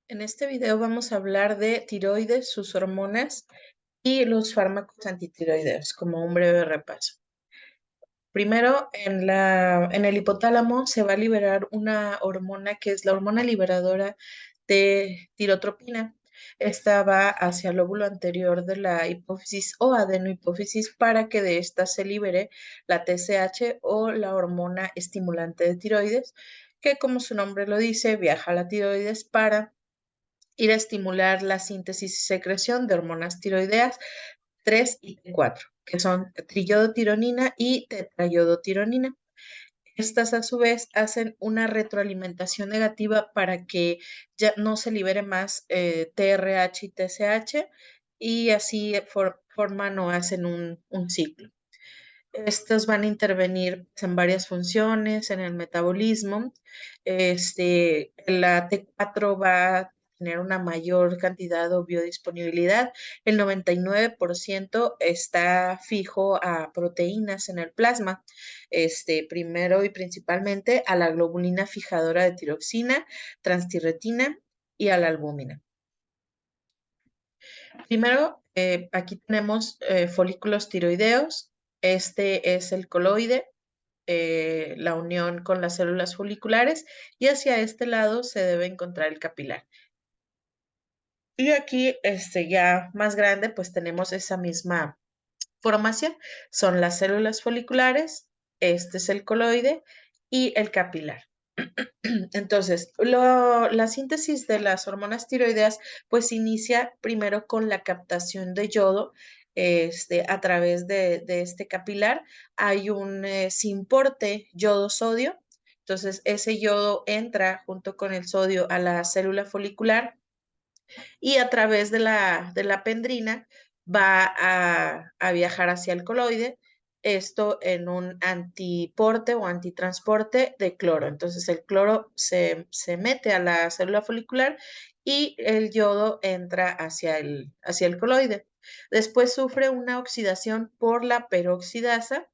En este video vamos a hablar de tiroides, sus hormonas y los fármacos antitiroideos, como un breve repaso. Primero, en el hipotálamo se va a liberar una hormona que es la hormona liberadora de tirotropina. Esta va hacia el lóbulo anterior de la hipófisis o adenohipófisis para que de esta se libere la TSH o la hormona estimulante de tiroides, que como su nombre lo dice, viaja a la tiroides para ir a estimular la síntesis y secreción de hormonas tiroideas 3 y T4, que son triiodotironina y tetraiodotironina. Estas a su vez hacen una retroalimentación negativa para que ya no se libere más TRH y TSH y así forman o hacen un ciclo. Estos van a intervenir en varias funciones, en el metabolismo. La T4 va a tener una mayor cantidad o biodisponibilidad. El 99% está fijo a proteínas en el plasma. Primero y principalmente a la globulina fijadora de tiroxina, transtirretina y a la albúmina. Primero, aquí tenemos folículos tiroideos. Este es el coloide, la unión con las células foliculares, y hacia este lado se debe encontrar el capilar. Y aquí, ya más grande, pues tenemos esa misma formación. Son las células foliculares, este es el coloide y el capilar. Entonces, la síntesis de las hormonas tiroideas pues inicia primero con la captación de yodo a través de este capilar. Hay un simporte yodo-sodio. Entonces, ese yodo entra junto con el sodio a la célula folicular y a través de la pendrina va a viajar hacia el coloide, esto en un antiporte o antitransporte de cloro. Entonces el cloro se mete a la célula folicular y el yodo entra hacia el coloide. Después sufre una oxidación por la peroxidasa,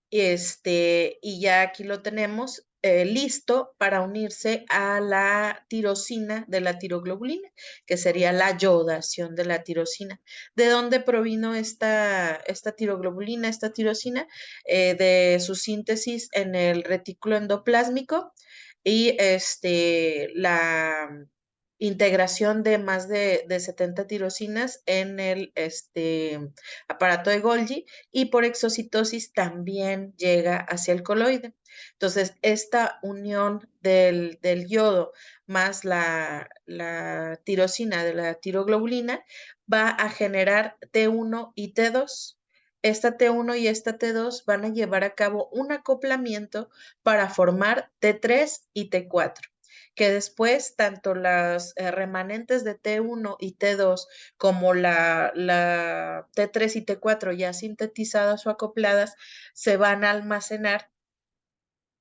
y ya aquí lo tenemos listo para unirse a la tirosina de la tiroglobulina, que sería la yodación de la tirosina. ¿De dónde provino esta tiroglobulina, esta tirosina? De su síntesis en el retículo endoplásmico y la integración de más de 70 tirosinas en el aparato de Golgi, y por exocitosis también llega hacia el coloide. Entonces, esta unión del yodo más la tirosina de la tiroglobulina va a generar T1 y T2. Esta T1 y esta T2 van a llevar a cabo un acoplamiento para formar T3 y T4, que después tanto las remanentes de T1 y T2 como la T3 y T4 ya sintetizadas o acopladas se van a almacenar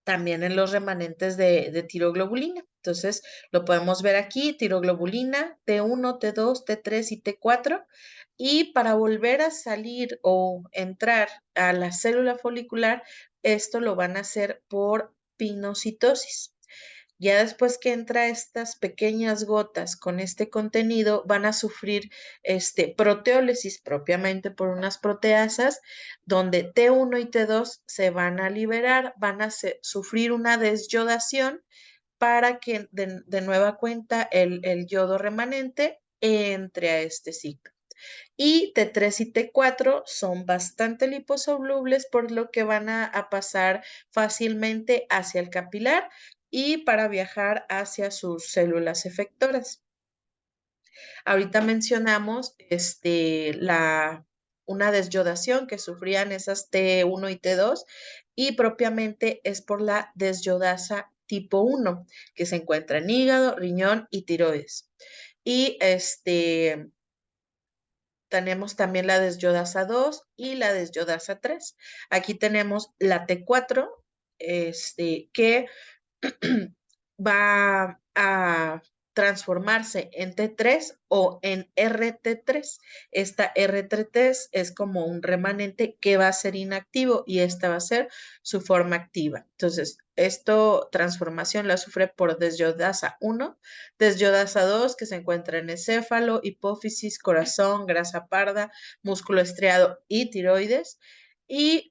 también en los remanentes de tiroglobulina. Entonces, lo podemos ver aquí, tiroglobulina, T1, T2, T3 y T4. Y para volver a salir o entrar a la célula folicular, esto lo van a hacer por pinocitosis. Ya después que entra estas pequeñas gotas con este contenido, van a sufrir proteólisis propiamente por unas proteasas, donde T1 y T2 se van a liberar, van a sufrir una desyodación para que de nueva cuenta el yodo remanente entre a este ciclo. Y T3 y T4 son bastante liposolubles, por lo que van a pasar fácilmente hacia el capilar y para viajar hacia sus células efectoras. Ahorita mencionamos una desyodación que sufrían esas T1 y T2, y propiamente es por la desyodasa tipo 1 que se encuentra en hígado, riñón y tiroides. Y tenemos también la desyodasa 2 y la desyodasa 3. Aquí tenemos la T4, que va a transformarse en T3 o en RT3. Esta RT3 es como un remanente que va a ser inactivo y esta va a ser su forma activa. Entonces, esto transformación la sufre por desyodasa 1, desyodasa 2 que se encuentra en encéfalo, hipófisis, corazón, grasa parda, músculo estriado y tiroides. Y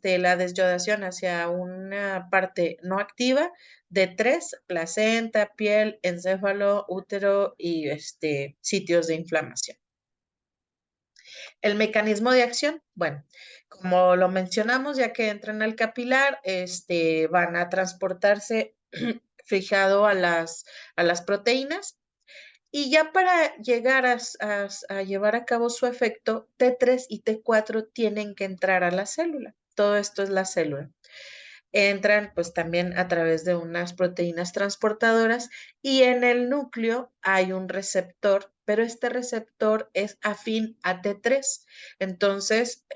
la desyodación hacia una parte no activa de 3, placenta, piel, encéfalo, útero y sitios de inflamación. El mecanismo de acción, bueno, como lo mencionamos, ya que entran al capilar, van a transportarse fijado a las proteínas y ya para llegar a llevar a cabo su efecto, T3 y T4 tienen que entrar a la célula. Todo esto es la célula. Entran pues también a través de unas proteínas transportadoras y en el núcleo hay un receptor, pero este receptor es afín a T3. Entonces,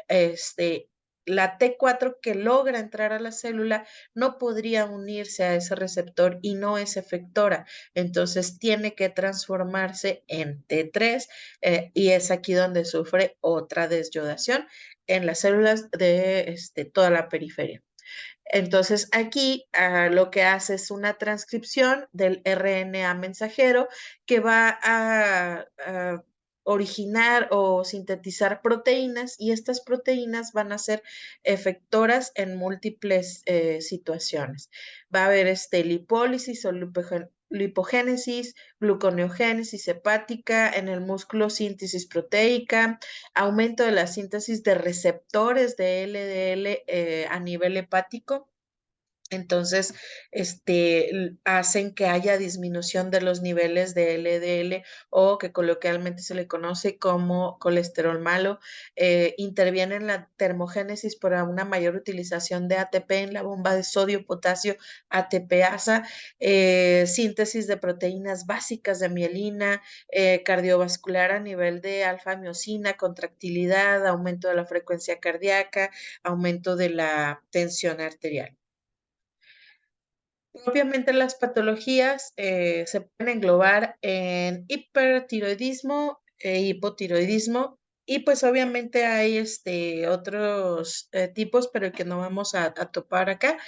la T4 que logra entrar a la célula no podría unirse a ese receptor y no es efectora. Entonces, tiene que transformarse en T3 y es aquí donde sufre otra desyodación en las células de toda la periferia. Entonces, aquí lo que hace es una transcripción del RNA mensajero que va a originar o sintetizar proteínas y estas proteínas van a ser efectoras en múltiples situaciones. Va a haber lipólisis o lipogénesis, gluconeogénesis hepática, en el músculo síntesis proteica, aumento de la síntesis de receptores de LDL a nivel hepático. Entonces, hacen que haya disminución de los niveles de LDL o que coloquialmente se le conoce como colesterol malo. Interviene en la termogénesis por una mayor utilización de ATP en la bomba de sodio-potasio ATPasa, síntesis de proteínas básicas de mielina, cardiovascular a nivel de alfa-miosina, contractilidad, aumento de la frecuencia cardíaca, aumento de la tensión arterial. Propiamente las patologías se pueden englobar en hipertiroidismo e hipotiroidismo y pues obviamente hay otros tipos, pero que no vamos a topar acá,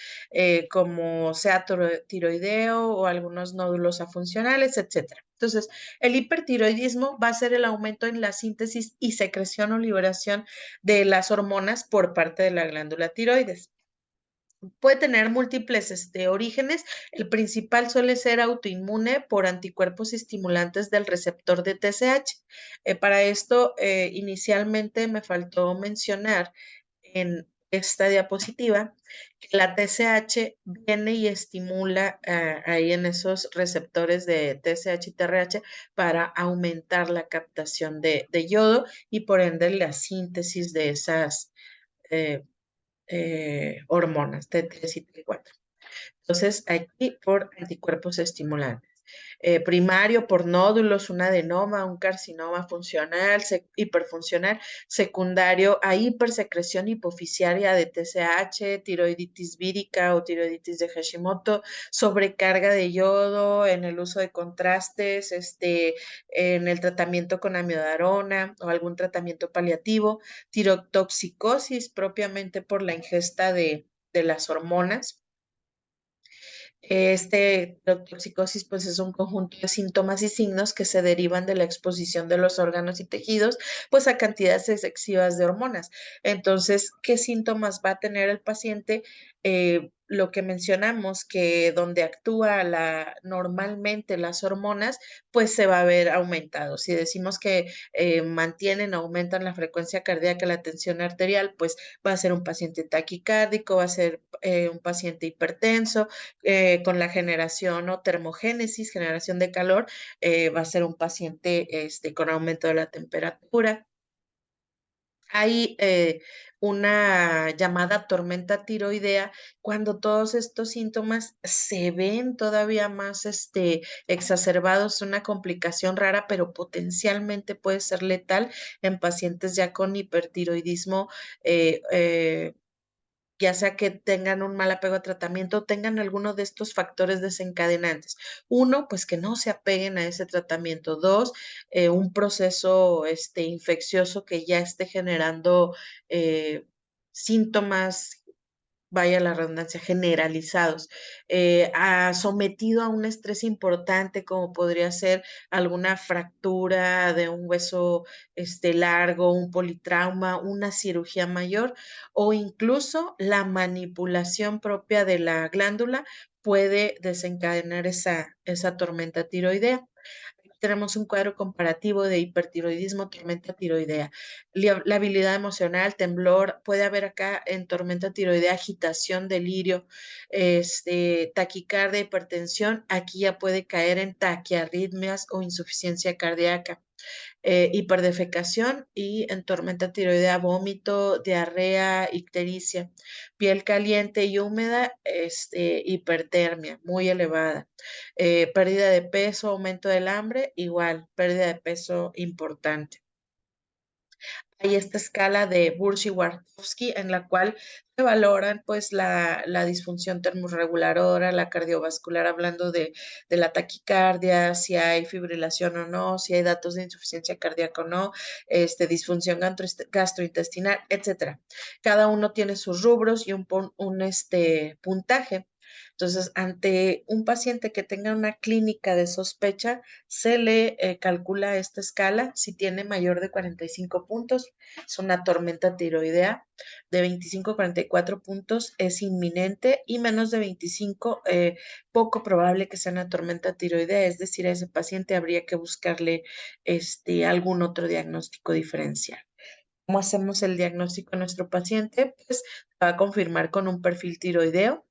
como sea tiroideo o algunos nódulos afuncionales, etcétera. Entonces, el hipertiroidismo va a ser el aumento en la síntesis y secreción o liberación de las hormonas por parte de la glándula tiroides. Puede tener múltiples orígenes. El principal suele ser autoinmune por anticuerpos estimulantes del receptor de TSH. Para esto, inicialmente me faltó mencionar en esta diapositiva que la TSH viene y estimula ahí en esos receptores de TSH y TRH para aumentar la captación de yodo y por ende la síntesis de esas eh, hormonas T3 y T4. Entonces, aquí por anticuerpos estimulantes. Primario por nódulos, un adenoma, un carcinoma funcional, hiperfuncional. Secundario a hipersecreción hipofisiaria de TSH, tiroiditis vírica o tiroiditis de Hashimoto, sobrecarga de yodo en el uso de contrastes, en el tratamiento con amiodarona o algún tratamiento paliativo. Tirotoxicosis propiamente por la ingesta de las hormonas. Toxicosis, pues es un conjunto de síntomas y signos que se derivan de la exposición de los órganos y tejidos, pues a cantidades excesivas de hormonas. Entonces, ¿qué síntomas va a tener el paciente? Lo que mencionamos, que donde actúa normalmente las hormonas, pues se va a ver aumentado. Si decimos que mantienen, aumentan la frecuencia cardíaca, la tensión arterial, pues va a ser un paciente taquicárdico, va a ser un paciente hipertenso, con la generación o termogénesis, generación de calor, va a ser un paciente con aumento de la temperatura. Hay una llamada tormenta tiroidea cuando todos estos síntomas se ven todavía más exacerbados, una complicación rara, pero potencialmente puede ser letal en pacientes ya con hipertiroidismo ya sea que tengan un mal apego a tratamiento o tengan alguno de estos factores desencadenantes. Uno, pues que no se apeguen a ese tratamiento. Dos, un proceso infeccioso que ya esté generando síntomas, vaya la redundancia, generalizados, sometido a un estrés importante como podría ser alguna fractura de un hueso largo, un politrauma, una cirugía mayor o incluso la manipulación propia de la glándula puede desencadenar esa tormenta tiroidea. Tenemos un cuadro comparativo de hipertiroidismo, tormenta tiroidea. La habilidad emocional, temblor, puede haber acá en tormenta tiroidea agitación, delirio, taquicardia, hipertensión. Aquí ya puede caer en taquiarritmias o insuficiencia cardíaca, hiperdefecación y en tormenta tiroidea, vómito, diarrea, ictericia, piel caliente y húmeda, hipertermia muy elevada, pérdida de peso, aumento del hambre, igual, pérdida de peso importante. Hay esta escala de Burschi-Warkowski en la cual se valoran pues la disfunción termorreguladora, la cardiovascular, hablando de la taquicardia, si hay fibrilación o no, si hay datos de insuficiencia cardíaca o no, disfunción gastrointestinal, etcétera. Cada uno tiene sus rubros y un puntaje. Entonces, ante un paciente que tenga una clínica de sospecha, se le calcula esta escala. Si tiene mayor de 45 puntos, es una tormenta tiroidea. De 25 a 44 puntos es inminente y menos de 25, poco probable que sea una tormenta tiroidea. Es decir, a ese paciente habría que buscarle algún otro diagnóstico diferencial. ¿Cómo hacemos el diagnóstico a nuestro paciente? Pues va a confirmar con un perfil tiroideo,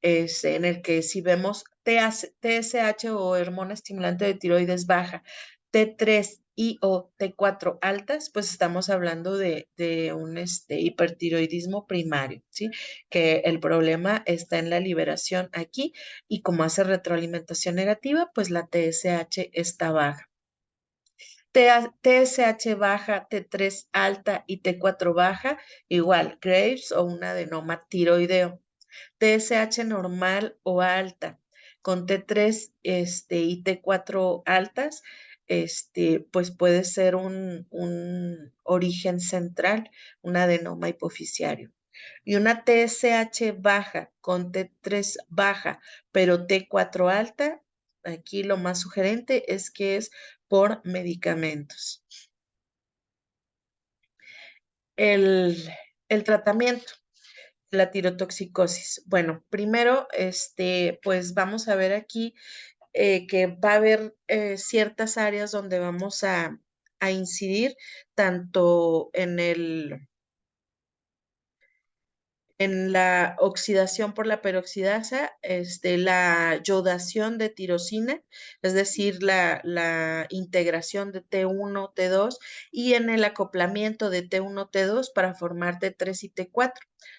en el que si vemos TSH o hormona estimulante de tiroides baja, T3 y o T4 altas, pues estamos hablando de un hipertiroidismo primario, ¿sí? Que el problema está en la liberación aquí y como hace retroalimentación negativa, pues la TSH está baja. TSH baja, T3 alta y T4 baja, igual, Graves o un adenoma tiroideo. TSH normal o alta, con T3 y T4 altas, pues puede ser un origen central, un adenoma hipoficiario. Y una TSH baja con T3 baja, pero T4 alta, aquí lo más sugerente es que es por medicamentos. El, el tratamiento. La tirotoxicosis. Bueno, primero, pues vamos a ver aquí que va a haber ciertas áreas donde vamos a incidir tanto en la oxidación por la peroxidasa, la yodación de tirosina, es decir, la integración de T1, T2 y en el acoplamiento de T1, T2 para formar T3 y T4.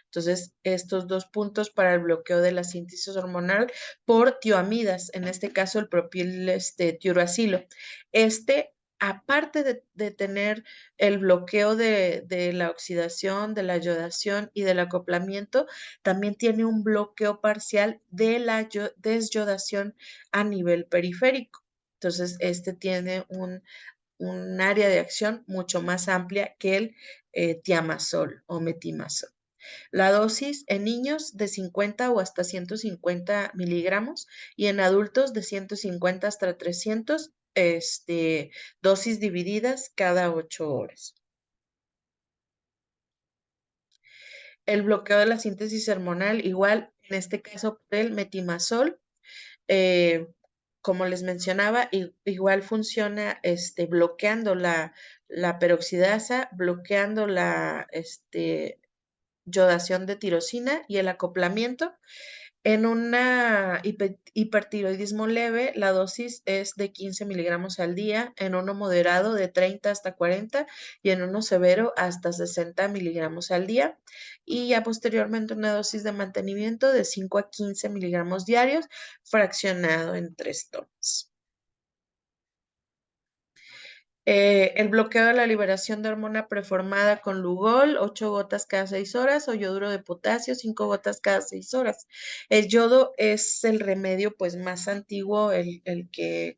Entonces, estos dos puntos para el bloqueo de la síntesis hormonal por tioamidas, en este caso el propil tiuracilo. Aparte de tener el bloqueo de la oxidación, de la yodación y del acoplamiento, también tiene un bloqueo parcial de la desyodación a nivel periférico. Entonces, tiene un área de acción mucho más amplia que el tiamazol o metimazol. La dosis en niños de 50 o hasta 150 miligramos y en adultos de 150 hasta 300, dosis divididas cada 8 horas. El bloqueo de la síntesis hormonal, igual, en este caso, el metimazol, eh, como les mencionaba, igual funciona bloqueando la peroxidasa, bloqueando la yodación de tirosina y el acoplamiento. En una hipertiroidismo leve, la dosis es de 15 miligramos al día, en uno moderado de 30 hasta 40 y en uno severo hasta 60 miligramos al día. Y ya posteriormente una dosis de mantenimiento de 5 a 15 miligramos diarios, fraccionado en 3 tomas. El bloqueo de la liberación de hormona preformada con Lugol, 8 gotas cada 6 horas, o yoduro de potasio, 5 gotas cada 6 horas. El yodo es el remedio pues más antiguo,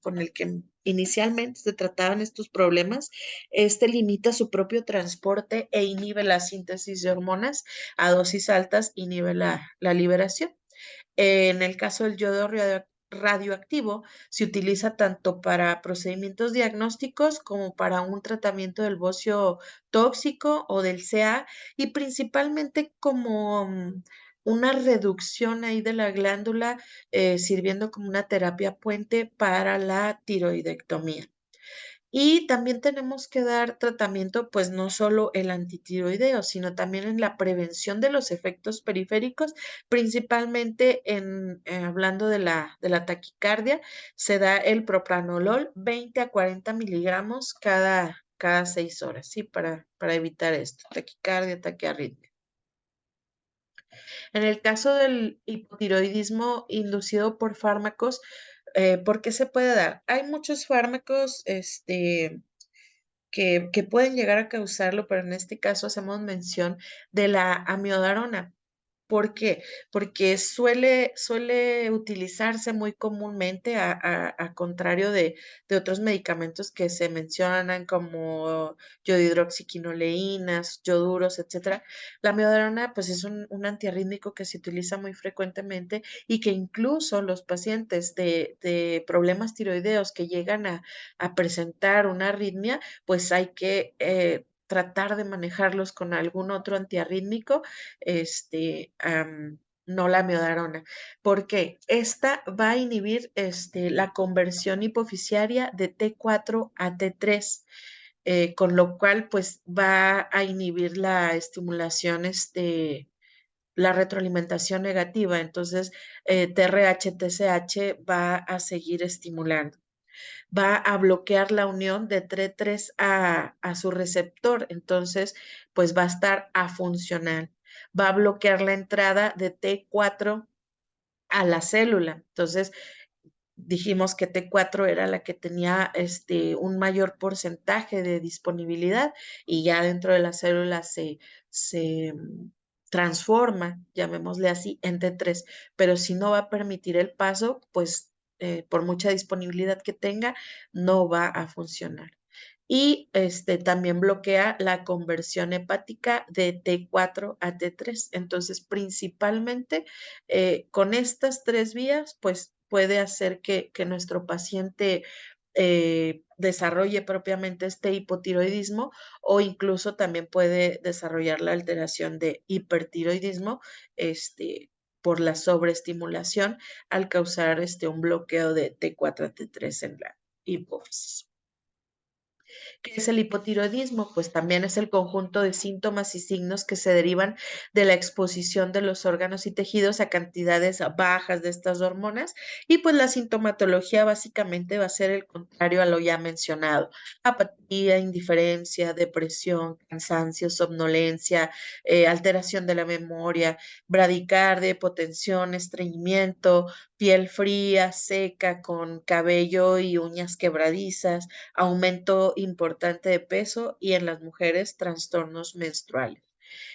con el que inicialmente se trataban estos problemas. Este limita su propio transporte e inhibe la síntesis de hormonas a dosis altas, inhibe la liberación. En el caso del yodo radioactivo, se utiliza tanto para procedimientos diagnósticos como para un tratamiento del bocio tóxico o del CA y principalmente como una reducción ahí de la glándula, sirviendo como una terapia puente para la tiroidectomía. Y también tenemos que dar tratamiento, pues no solo el antitiroideo, sino también en la prevención de los efectos periféricos, principalmente hablando de la taquicardia, se da el propranolol 20 a 40 miligramos cada 6 horas, ¿sí? Para evitar esto, taquicardia, taquiarritmia. En el caso del hipotiroidismo inducido por fármacos, ¿por qué se puede dar? Hay muchos fármacos, que pueden llegar a causarlo, pero en este caso hacemos mención de la amiodarona. ¿Por qué? Porque suele utilizarse muy comúnmente, a contrario de otros medicamentos que se mencionan como yodihidroxiquinoleínas, yoduros, etcétera. La amiodarona, pues, es un antiarrítmico que se utiliza muy frecuentemente y que incluso los pacientes de problemas tiroideos que llegan a presentar una arritmia, pues hay que, tratar de manejarlos con algún otro antiarrítmico, no la miodarona. ¿Por qué? Esta va a inhibir, la conversión hipofisiaria de T4 a T3, con lo cual, pues, va a inhibir la estimulación, la retroalimentación negativa. Entonces, TRH, TSH va a seguir estimulando, va a bloquear la unión de T3 a su receptor, entonces pues va a estar afuncional, va a bloquear la entrada de T4 a la célula. Entonces, dijimos que T4 era la que tenía un mayor porcentaje de disponibilidad y ya dentro de la célula se transforma, llamémosle así, en T3, pero si no va a permitir el paso, pues por mucha disponibilidad que tenga, no va a funcionar. Y también bloquea la conversión hepática de T4 a T3. Entonces, principalmente con estas tres vías, pues puede hacer que nuestro paciente desarrolle propiamente este hipotiroidismo o incluso también puede desarrollar la alteración de hipertiroidismo, por la sobreestimulación al causar un bloqueo de T4 a T3 en la hipófisis. ¿Qué es el hipotiroidismo? Pues también es el conjunto de síntomas y signos que se derivan de la exposición de los órganos y tejidos a cantidades bajas de estas hormonas y pues la sintomatología básicamente va a ser el contrario a lo ya mencionado: apatía, indiferencia, depresión, cansancio, somnolencia, alteración de la memoria, bradicardia, hipotensión, estreñimiento, piel fría, seca, con cabello y uñas quebradizas, aumento importante de peso y en las mujeres trastornos menstruales.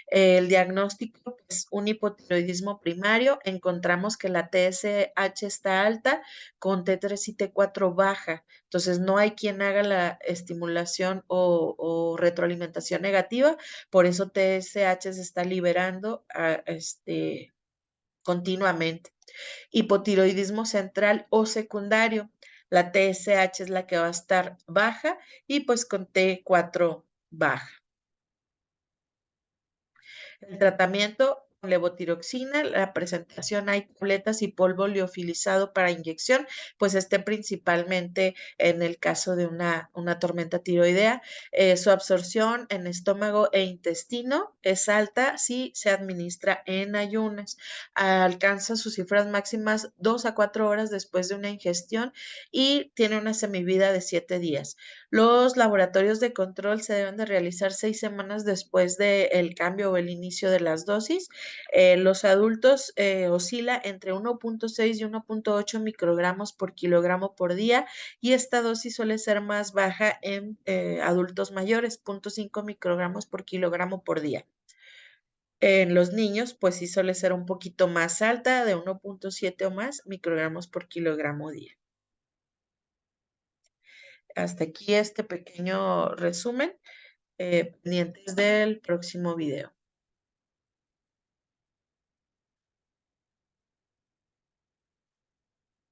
El diagnóstico, pues un hipotiroidismo primario, encontramos que la TSH está alta con T3 y T4 baja, entonces no hay quien haga la estimulación o retroalimentación negativa, por eso TSH se está liberando continuamente. Hipotiroidismo central o secundario, la TSH es la que va a estar baja y pues con T4 baja. El tratamiento con levotiroxina, la presentación hay tabletas y polvo liofilizado para inyección, pues principalmente en el caso de una tormenta tiroidea. Su absorción en estómago e intestino es alta si se administra en ayunas. Alcanza sus cifras máximas 2 a 4 horas después de una ingestión y tiene una semivida de 7 días. Los laboratorios de control se deben de realizar 6 semanas después del cambio o el inicio de las dosis. Los adultos oscila entre 1,6 y 1,8 microgramos por kilogramo por día y esta dosis suele ser más baja en adultos mayores, 0,5 microgramos por kilogramo por día. En los niños, pues sí suele ser un poquito más alta, de 1,7 o más microgramos por kilogramo día. Hasta aquí este pequeño resumen, pendientes del próximo video.